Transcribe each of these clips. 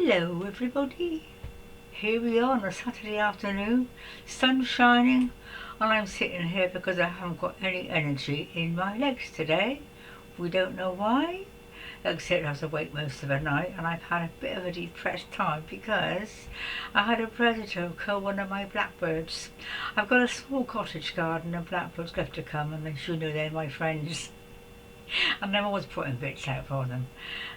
Hello everybody, here we are on a Saturday afternoon, sun shining, and I'm sitting here because I haven't got any energy in my legs today. We don't know why, except I was awake most of the night and I've had a bit of a depressed time because I had a predator kill one of my blackbirds. I've got a small cottage garden and blackbirds love to come, and they should know they're my friends. And I'm always putting bits out for them.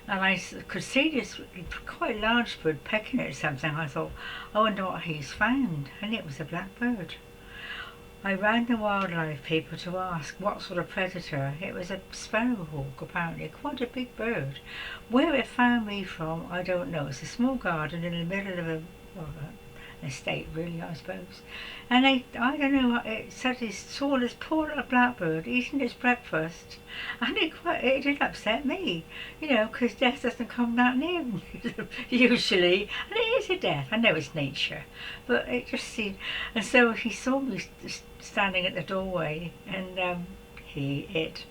And I could see this quite large bird pecking at something. I thought, I wonder what he's found. And it was a blackbird. I rang the wildlife people to ask what sort of predator. It was a sparrow hawk, apparently, quite a big bird. Where it found me from, I don't know. It's a small garden in the middle of an estate, really, I suppose. And I don't know, it suddenly saw this poor little blackbird eating its breakfast, and it did upset me, you know, because death doesn't come that near usually, and it is a death. I know it's nature, but it just seemed, and so he saw me standing at the doorway, and it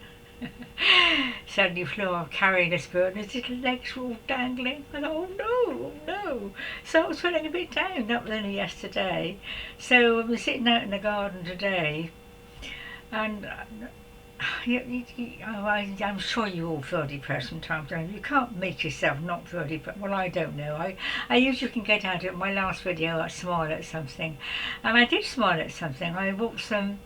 suddenly flew off carrying this bird, and his little legs were all dangling. I thought, oh no, oh no. So I was feeling a bit down. That was only yesterday. So I'm sitting out in the garden today, and I'm sure you all feel depressed sometimes. You can't make yourself not feel depressed. Well, I don't know. I usually can get out of my last video, I smile at something, and I did smile at something. I bought some,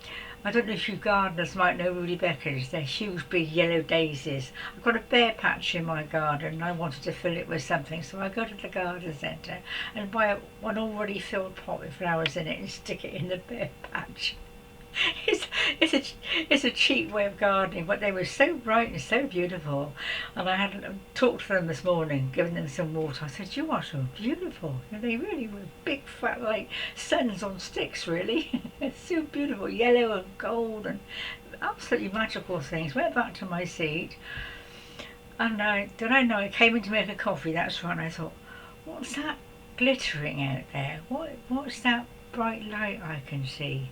I don't know if you gardeners might know Rudbeckias. They're huge big yellow daisies. I've got a bare patch in my garden and I wanted to fill it with something, so I go to the garden centre and buy one already filled pot with flowers in it and stick it in the bare patch. It's a cheap way of gardening, but they were so bright and so beautiful. And I had talked to them this morning, giving them some water. I said, you are so beautiful. And they really were big, fat, like suns on sticks, really. It's so beautiful, yellow and gold and absolutely magical things. Went back to my seat, and I came in to make a coffee. That's right. And I thought, what's that glittering out there? What's that bright light I can see?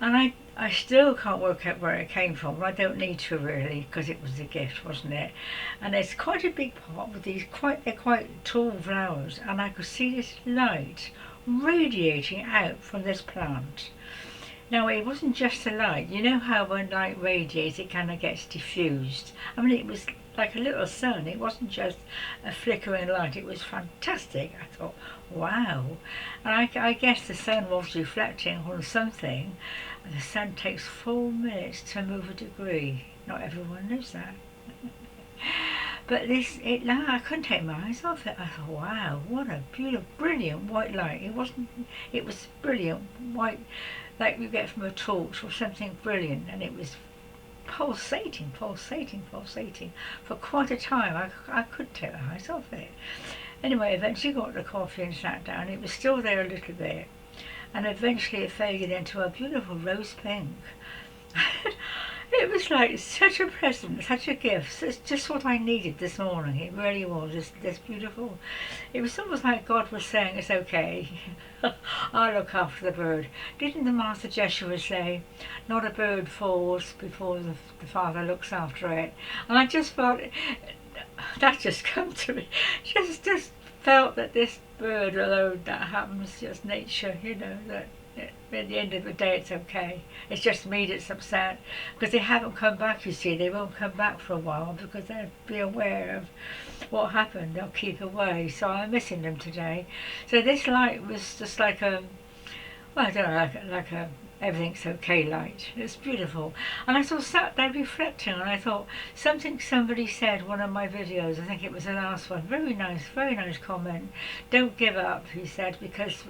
And I still can't work out where it came from. Well, I don't need to really, because it was a gift, wasn't it? And it's quite a big pot with these they're quite tall flowers, and I could see this light radiating out from this plant. Now, it wasn't just a light. You know how when light radiates, it kind of gets diffused. I mean, it was like a little sun. It wasn't just a flickering light. It was fantastic. I thought, wow. And I guess the sun was reflecting on something. And the sun takes 4 minutes to move a degree. Not everyone knows that. But I couldn't take my eyes off it. I thought, wow, what a beautiful, brilliant white light. It was brilliant white, like you get from a torch or something brilliant, and it was pulsating for quite a time. I couldn't take my eyes off it. Anyway, eventually got the coffee and sat down. It was still there a little bit, and eventually it faded into a beautiful rose pink. It was like such a present, such a gift. It's just what I needed this morning. It really was. This beautiful. It was almost like God was saying, it's okay. I'll look after the bird. Didn't the Master Joshua say, not a bird falls before the Father looks after it? And I just felt, that just come to me. Just felt that this bird, although that happens, just nature, you know, that at the end of the day it's okay. It's just me that's upset because they haven't come back, you see. They won't come back for a while because they'll be aware of what happened. They'll keep away, so I'm missing them today. So this light was just like a, well, I don't know, like a everything's okay light. It's beautiful. And I sort of sat there reflecting, and I thought somebody said, one of my videos, I think it was the last one, very nice comment. Don't give up, he said, because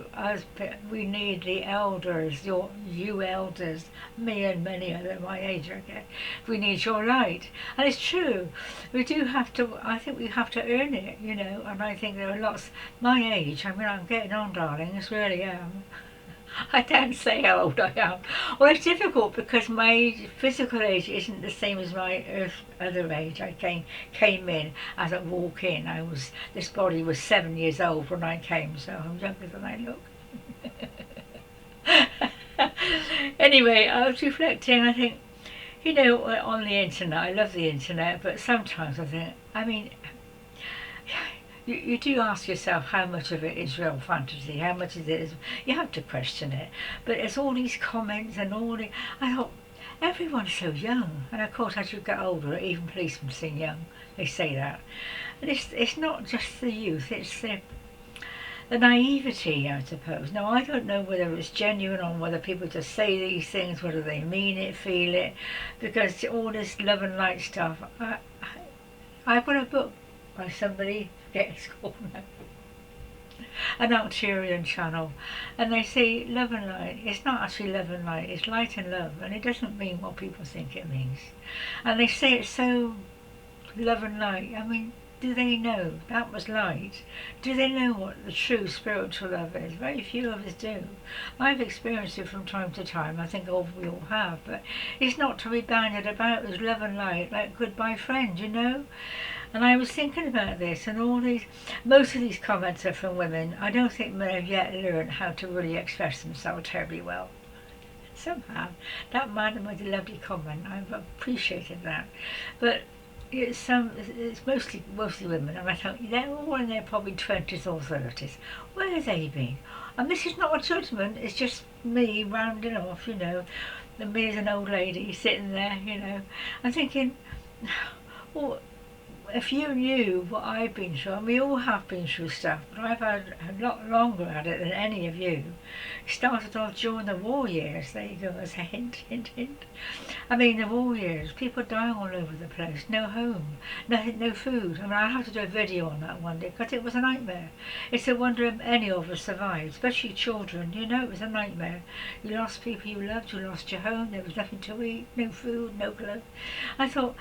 we need the elders, you elders, me and many other my age, okay, we need your light. And it's true. We do have to, I think we have to earn it, you know, and I think there are lots, my age, I mean, I'm getting on, darling, I really am. I can't say how old I am. Well, it's difficult because my physical age isn't the same as my other age. I came in as a walk-in. This body was 7 years old when I came, so I'm younger than I look. Anyway, I was reflecting. I think, you know, on the internet, I love the internet, but sometimes I think, I mean, you do ask yourself how much of it is real fantasy, how much of it is, you have to question it. But it's all these comments and all the, I thought, everyone's so young. And of course, as you get older, even policemen seem young. They say that. And it's not just the youth, it's the naivety, I suppose. Now, I don't know whether it's genuine or whether people just say these things, whether they mean it, feel it, because all this love and light stuff. I've got a book by somebody, it's called now, an Arcturian channel, and they say love and light. It's not actually love and light, it's light and love, and it doesn't mean what people think it means. And they say it's so love and light. I mean, do they know that was light? Do they know what the true spiritual love is? Very few of us do. I've experienced it from time to time. I think we all have, but it's not to be bandied about as love and light, like goodbye friend, you know? And I was thinking about this, and most of these comments are from women. I don't think men have yet learned how to really express themselves terribly well. Some have. That man made a lovely comment. I've appreciated that. But it's mostly women, and I thought they're all in their probably 20s or 30s. Where have they been? And this is not a judgment, it's just me rounding off, you know, and me as an old lady sitting there, you know, and thinking, well, if you knew what I've been through, and we all have been through stuff, but I've had a lot longer at it than any of you. Started off during the war years, there you go, as a hint, hint, hint. I mean, the war years, people dying all over the place, no home, nothing, no food. I mean, I have to do a video on that one day, because it was a nightmare. It's a wonder if any of us survived, especially children, you know, it was a nightmare. You lost people you loved, you lost your home, there was nothing to eat, no food, no clothes. I thought,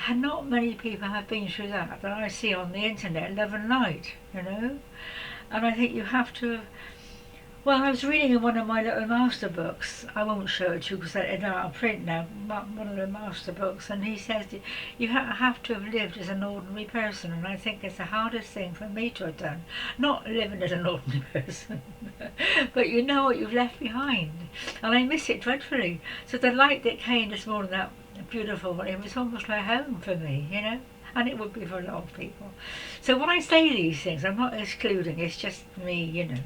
not many people have been through that I see on the internet, love and light, you know. And I think you have to have, well, I was reading in one of my little master books, I won't show it to you because it's out of print now, one of the master books, and he says that you have to have lived as an ordinary person, and I think it's the hardest thing for me to have done, not living as an ordinary person, but you know what you've left behind, and I miss it dreadfully. So the light that came this morning, that beautiful, it was almost like home for me, you know, and it would be for a lot of people. So when I say these things, I'm not excluding, it's just me, you know,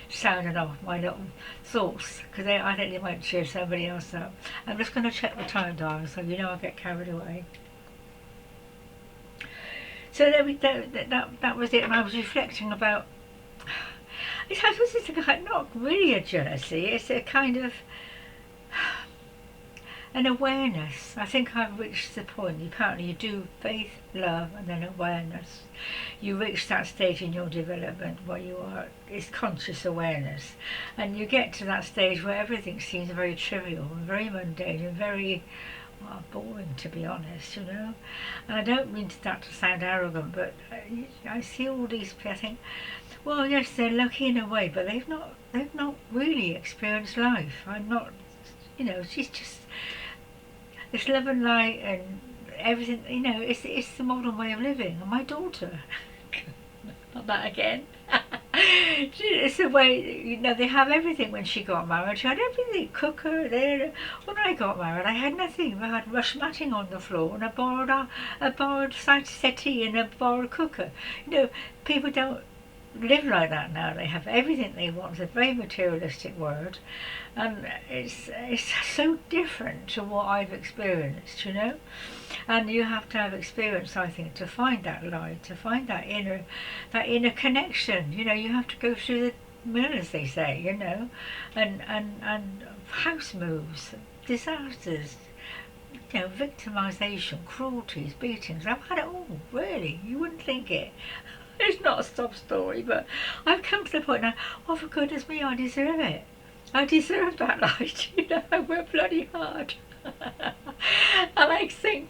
sounding off my little thoughts, because I think they might cheer somebody else up. I'm just going to check the time dial, so you know I get carried away. So that was it, and I was reflecting about, I suppose it's not really a jealousy, it's a kind of an awareness. I think I've reached the point. Apparently you do faith, love, and then awareness. You reach that stage in your development where you are, it's conscious awareness. And you get to that stage where everything seems very trivial and very mundane and very boring, to be honest, you know. And I don't mean that to sound arrogant, but I see all these people, I think, well, yes, they're lucky in a way, but they've not really experienced life. I'm not, you know, she's just this love and light and everything, you know, it's the modern way of living. And my daughter, not that again, it's the way, you know, they have everything. When she got married, she had everything, cooker there. When I got married, I had nothing. I had rush matting on the floor and a borrowed settee and a borrowed cooker. You know, people don't live like that now. They have everything they want. It's a very materialistic word, and it's so different to what I've experienced, you know. And you have to have experience, I think, to find that light, to find that inner connection. You know, you have to go through the mill, as they say, you know, and house moves, disasters, you know, victimization, cruelties, beatings. I've had it all, really. You wouldn't think it. It's not a sob story, but I've come to the point now, oh, for goodness me, I deserve it. I deserve that light, you know, I work bloody hard. And I think,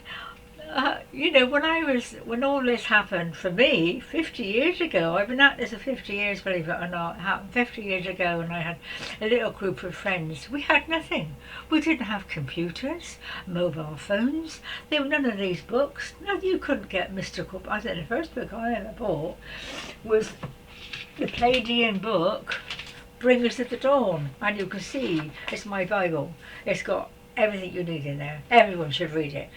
you know, when all this happened for me 50 years ago, I've been at this for 50 years, believe it or not. It happened 50 years ago, and I had a little group of friends. We had nothing. We didn't have computers, mobile phones. There were none of these books. No, you couldn't get mystical. I think the first book I ever bought was the Pleiadian book, Bring Us at the Dawn. And you can see, it's my Bible. It's got everything you need in there. Everyone should read it.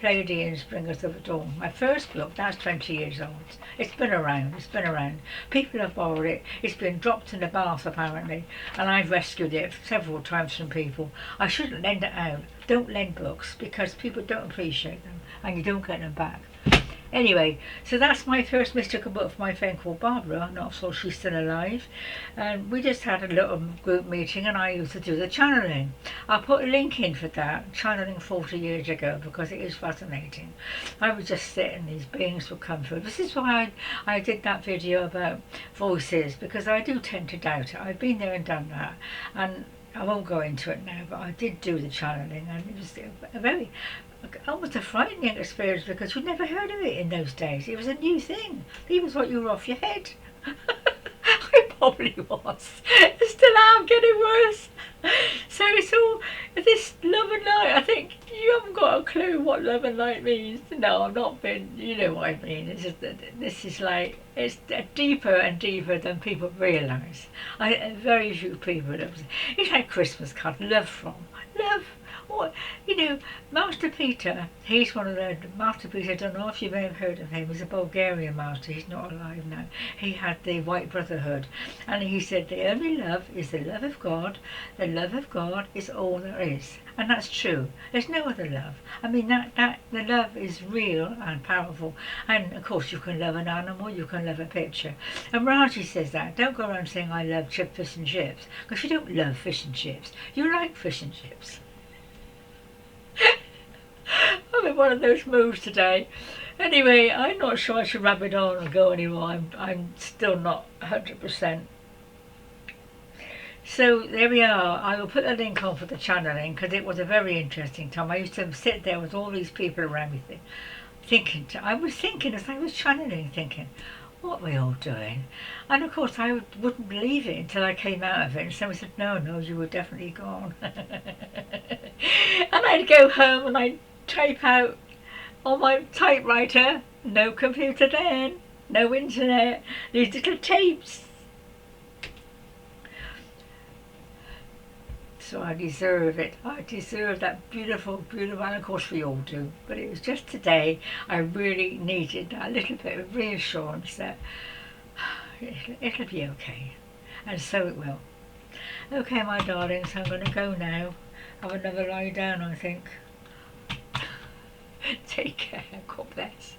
Lady in Springers of the Dawn. My first book, that's 20 years old. It's been around, it's been around. People have borrowed it. It's been dropped in the bath apparently, and I've rescued it several times from people. I shouldn't lend it out. Don't lend books because people don't appreciate them and you don't get them back. Anyway, so that's my first mystical book for my friend called Barbara. Not sure she's still alive. And we just had a little group meeting and I used to do the channeling. I'll put a link in for that, channeling 40 years ago, because it is fascinating. I would just sit and these beings would come through. This is why I did that video about voices, because I do tend to doubt it. I've been there and done that. And I won't go into it now, but I did do the channeling and it was a very almost a frightening experience because you'd never heard of it in those days. It was a new thing. It was what you were off your head. I probably was. Still am, getting worse. So it's all this love and light. I think you haven't got a clue what love and light means. No, I'm not being, you know what I mean. It's just that this is like, it's deeper and deeper than people realise. Very few people, it's like Christmas card, love from. Love. Or, you know, Master Peter, he's one of the, Master Peter Dunov, you may have heard of him, he's a Bulgarian master, he's not alive now. He had the White Brotherhood, and he said the only love is the love of God is all there is. And that's true, there's no other love. I mean, the love is real and powerful, and of course you can love an animal, you can love a picture. And Raji says that, don't go around saying I love fish and chips, because you don't love fish and chips, you like fish and chips. I'm in one of those moods today. Anyway, I'm not sure I should wrap it on and go anymore. I'm still not 100%. So there we are. I will put the link on for the channeling because it was a very interesting time. I used to sit there with all these people around me I was thinking as I was channeling, thinking, what are we all doing? And of course I wouldn't believe it until I came out of it and someone said, no, you were definitely gone. And I'd go home and I'd type out on my typewriter, no computer then, no internet, these little tapes. So I deserve it. I deserve that beautiful, beautiful, and of course we all do. But it was just today I really needed that little bit of reassurance that it'll be okay. And so it will. Okay, my darlings, I'm going to go now. Have another lie down, I think. Take care. God bless.